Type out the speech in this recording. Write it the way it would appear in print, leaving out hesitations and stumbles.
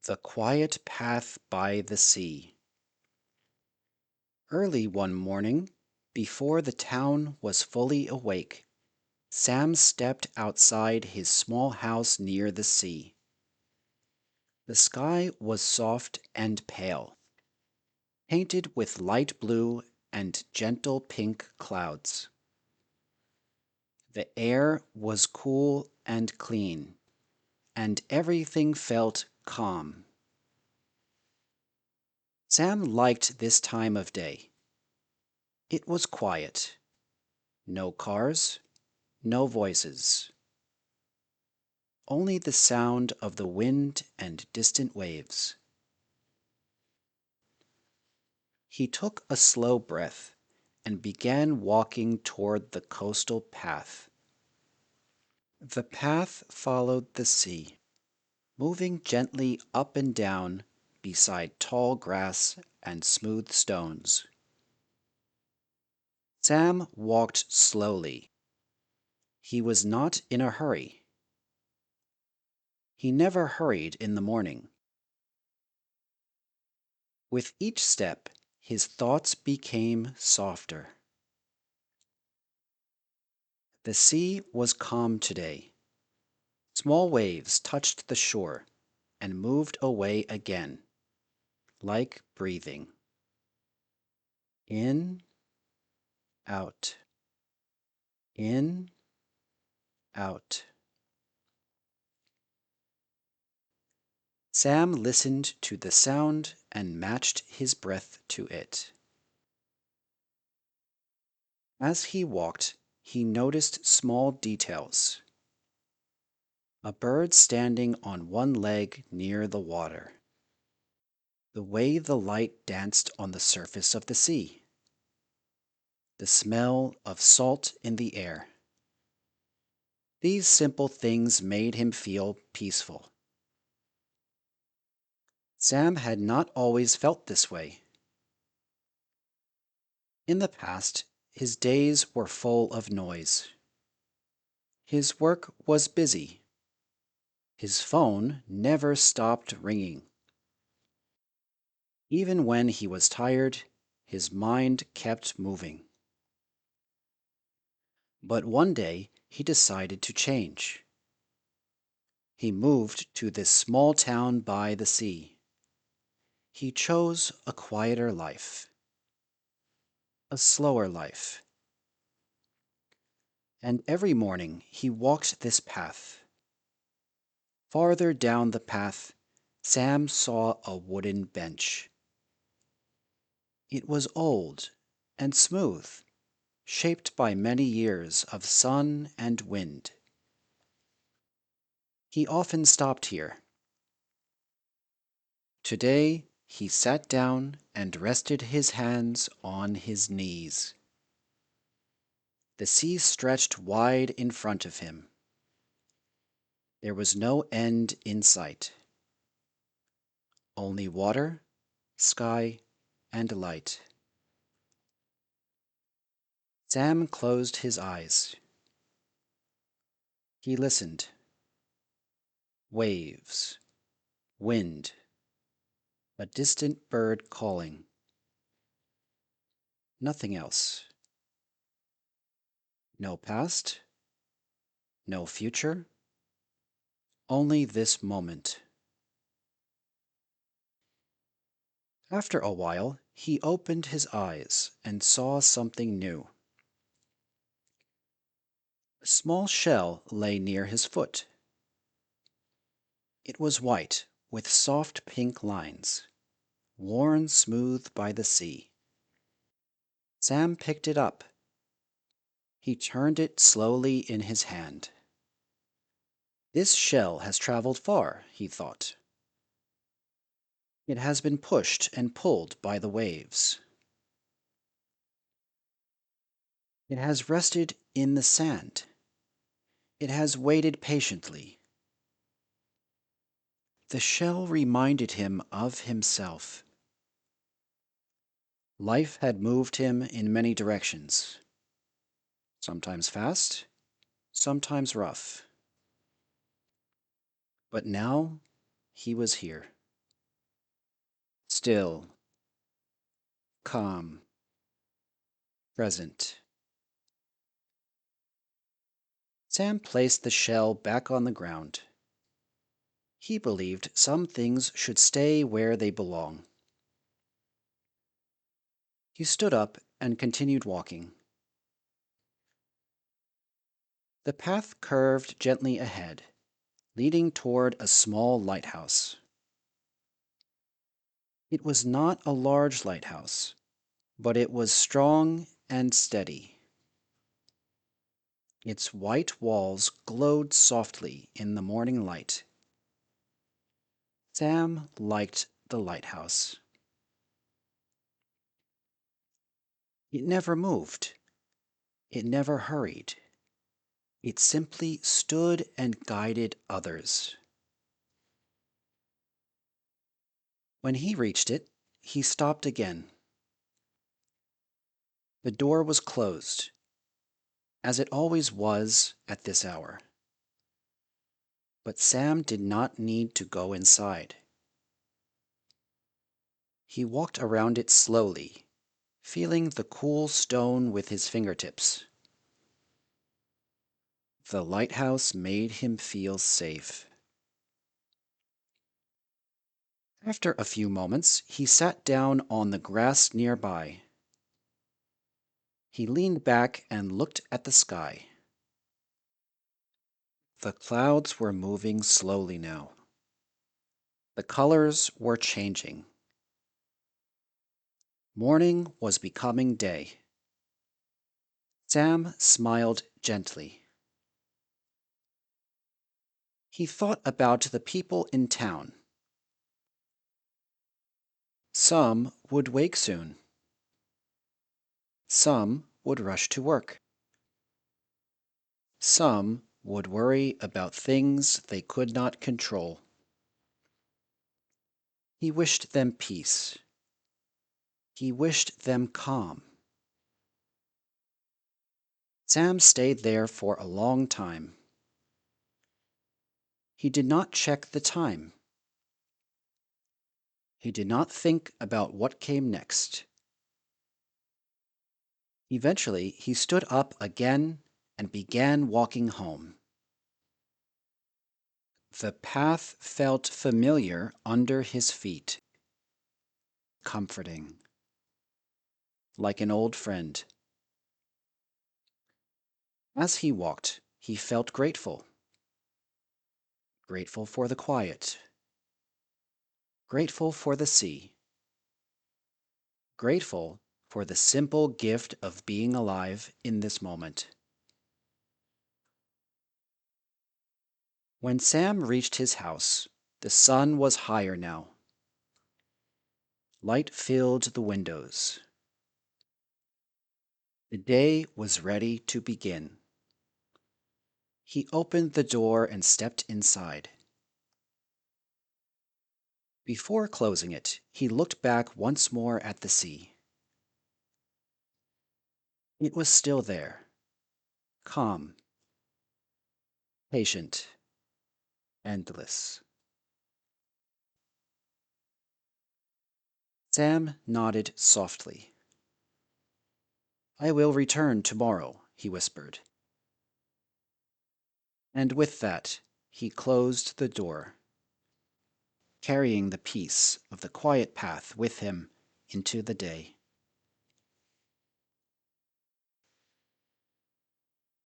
The quiet path by the sea. Early one morning, before the town was fully awake, Sam stepped outside his small house near the sea. The sky was soft and pale, painted with light blue and gentle pink clouds. The air was cool and clean, and everything felt calm. Sam liked this time of day. It was quiet. No cars, no voices. Only the sound of the wind and distant waves. He took a slow breath and began walking toward the coastal path. The path followed the sea, moving gently up and down beside tall grass and smooth stones. Sam walked slowly. He was not in a hurry. He never hurried in the morning. With each step, his thoughts became softer. The sea was calm today. Small waves touched the shore and moved away again, like breathing. In, out, in, out. Sam listened to the sound and matched his breath to it. As he walked, he noticed small details. A bird standing on one leg near the water. The way the light danced on the surface of the sea. The smell of salt in the air. These simple things made him feel peaceful. Sam had not always felt this way. In the past, his days were full of noise. His work was busy. His phone never stopped ringing. Even when he was tired, his mind kept moving. But one day he decided to change. He moved to this small town by the sea. He chose a quieter life, a slower life. And every morning he walked this path. Farther down the path, Sam saw a wooden bench. It was old and smooth, shaped by many years of sun and wind. He often stopped here. Today he sat down and rested his hands on his knees. The sea stretched wide in front of him. There was no end in sight. Only water, sky, and light. Sam closed his eyes. He listened. Waves, wind, a distant bird calling. Nothing else. No past, no future, only this moment. After a while, he opened his eyes and saw something new. A small shell lay near his foot. It was white, with soft pink lines, worn smooth by the sea. Sam picked it up. He turned it slowly in his hand. This shell has traveled far, he thought. It has been pushed and pulled by the waves. It has rested in the sand. It has waited patiently. The shell reminded him of himself. Life had moved him in many directions, sometimes fast, sometimes rough. But now he was here. Still, calm, present. Sam placed the shell back on the ground. He believed some things should stay where they belong. He stood up and continued walking. The path curved gently ahead, leading toward a small lighthouse. It was not a large lighthouse, but it was strong and steady. Its white walls glowed softly in the morning light. Sam liked the lighthouse. It never moved. It never hurried. It simply stood and guided others. When he reached it, he stopped again. The door was closed, as it always was at this hour. But Sam did not need to go inside. He walked around it slowly, feeling the cool stone with his fingertips. The lighthouse made him feel safe. After a few moments, he sat down on the grass nearby. He leaned back and looked at the sky. The clouds were moving slowly now. The colors were changing. Morning was becoming day. Sam smiled gently. He thought about the people in town. Some would wake soon. Some would rush to work. Some would worry about things they could not control. He wished them peace. He wished them calm. Sam stayed there for a long time. He did not check the time. He did not think about what came next. Eventually, he stood up again and began walking home. The path felt familiar under his feet, comforting, like an old friend. As he walked, he felt grateful. Grateful for the quiet. Grateful for the sea. Grateful for the simple gift of being alive in this moment. When Sam reached his house, the sun was higher now. Light filled the windows. The day was ready to begin. He opened the door and stepped inside. Before closing it, he looked back once more at the sea. It was still there, calm, patient, endless. Sam nodded softly. "I will return tomorrow," he whispered. And with that, he closed the door, carrying the peace of the quiet path with him into the day.